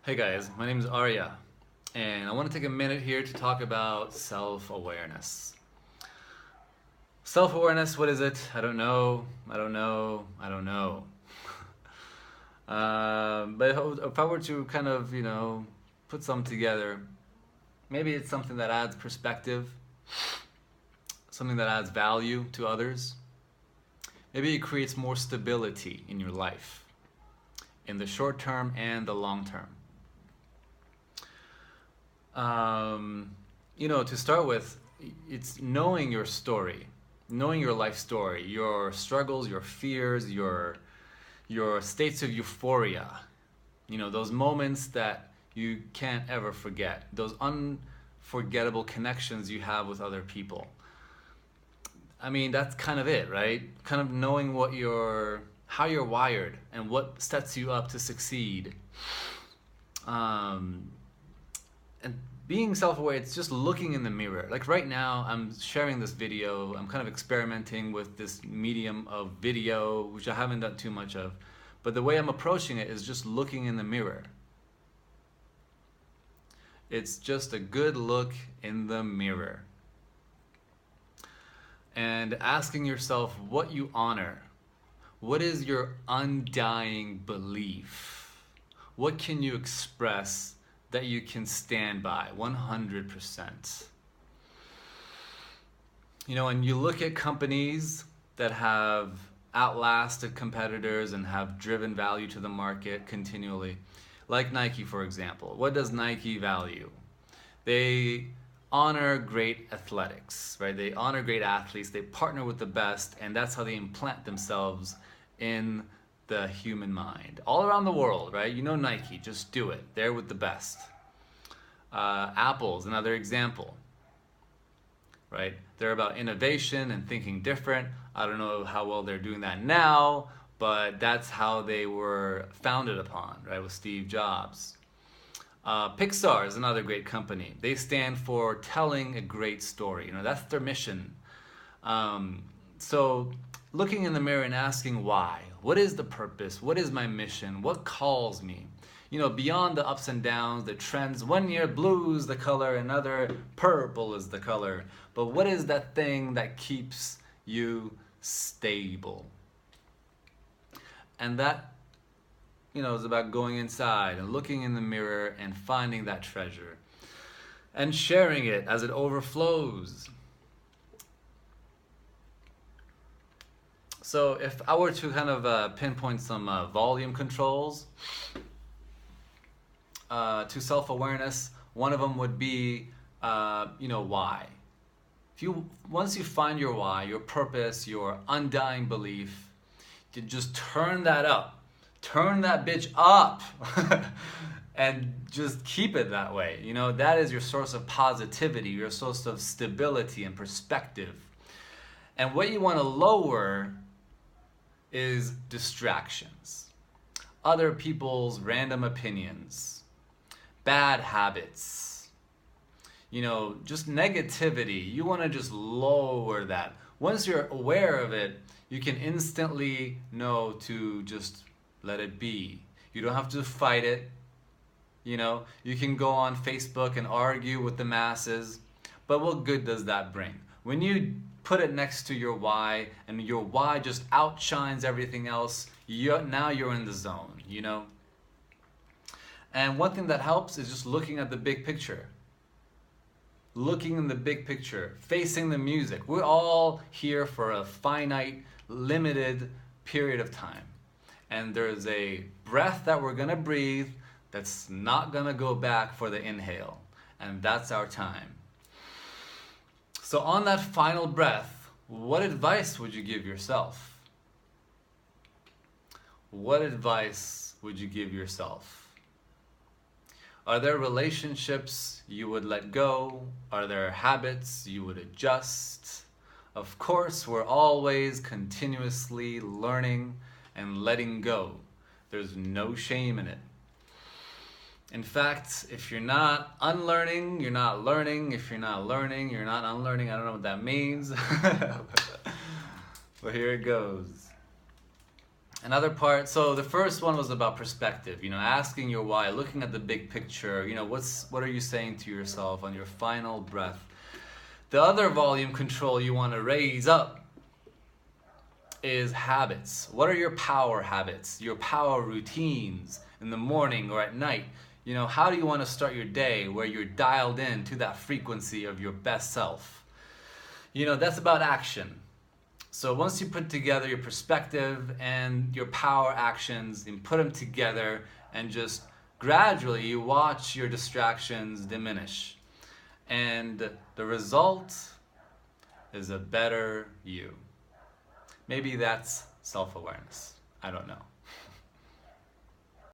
Hey guys, my name is Arya, and I want to take a minute here to talk about self-awareness. Self-awareness, what is it? I don't know. I don't know. I don't know. But if I were to kind of, put some together, maybe it's something that adds perspective, something that adds value to others. Maybe it creates more stability in your life, in the short term and the long term. To start with, it's knowing your story, knowing your life story, your struggles, your fears, your states of euphoria. Those moments that you can't ever forget, those unforgettable connections you have with other people. I mean, that's kind of it, right? Kind of knowing how you're wired and what sets you up to succeed. Um, and being self-aware, it's just looking in the mirror. Like right now, I'm sharing this video. I'm kind of experimenting with this medium of video, which I haven't done too much of. But the way I'm approaching it is just looking in the mirror. It's just a good look in the mirror. And asking yourself what you honor. What is your undying belief? What can you express that you can stand by 100%? And you look at companies that have outlasted competitors and have driven value to the market continually, like Nike, for example. What does Nike value? They honor great athletics, right? They honor great athletes. They partner with the best, and that's how they implant themselves in the human mind all around the world, right? Nike, just do it. They're with the best. Apple's another example, right? They're about innovation and thinking different. I don't know how well they're doing that now, but that's how they were founded upon, right? With Steve Jobs. Pixar is another great company. They stand for telling a great story. That's their mission. So looking in the mirror and asking why. What is the purpose? What is my mission? What calls me? Beyond the ups and downs, the trends. One year blue is the color, another purple is the color. But what is that thing that keeps you stable? And that, is about going inside and looking in the mirror and finding that treasure and sharing it as it overflows. So if I were to kind of pinpoint some volume controls to self-awareness, one of them would be, why. Once you find your why, your purpose, your undying belief, you just turn that up. Turn that bitch up and just keep it that way. That is your source of positivity, your source of stability and perspective. And what you want to lower is distractions, other people's random opinions, bad habits, just negativity. You want to just lower that. Once you're aware of it, you can instantly know to just let it be. You don't have to fight it. You can go on Facebook and argue with the masses, but what good does that bring? When you put it next to your why, and your why just outshines everything else, now you're in the zone, And one thing that helps is just looking at the big picture. Looking in the big picture, facing the music. We're all here for a finite, limited period of time. And there's a breath that we're gonna breathe that's not gonna go back for the inhale. And that's our time. So on that final breath, what advice would you give yourself? What advice would you give yourself? Are there relationships you would let go? Are there habits you would adjust? Of course, we're always continuously learning and letting go. There's no shame in it. In fact, if you're not unlearning, you're not learning. If you're not learning, you're not unlearning. I don't know what that means. But here it goes. Another part, so the first one was about perspective, asking your why, looking at the big picture, what are you saying to yourself on your final breath. The other volume control you want to raise up is habits. What are your power habits, your power routines in the morning or at night? How do you want to start your day where you're dialed in to that frequency of your best self? That's about action. So once you put together your perspective and your power actions and put them together, and just gradually you watch your distractions diminish. And the result is a better you. Maybe that's self-awareness. I don't know.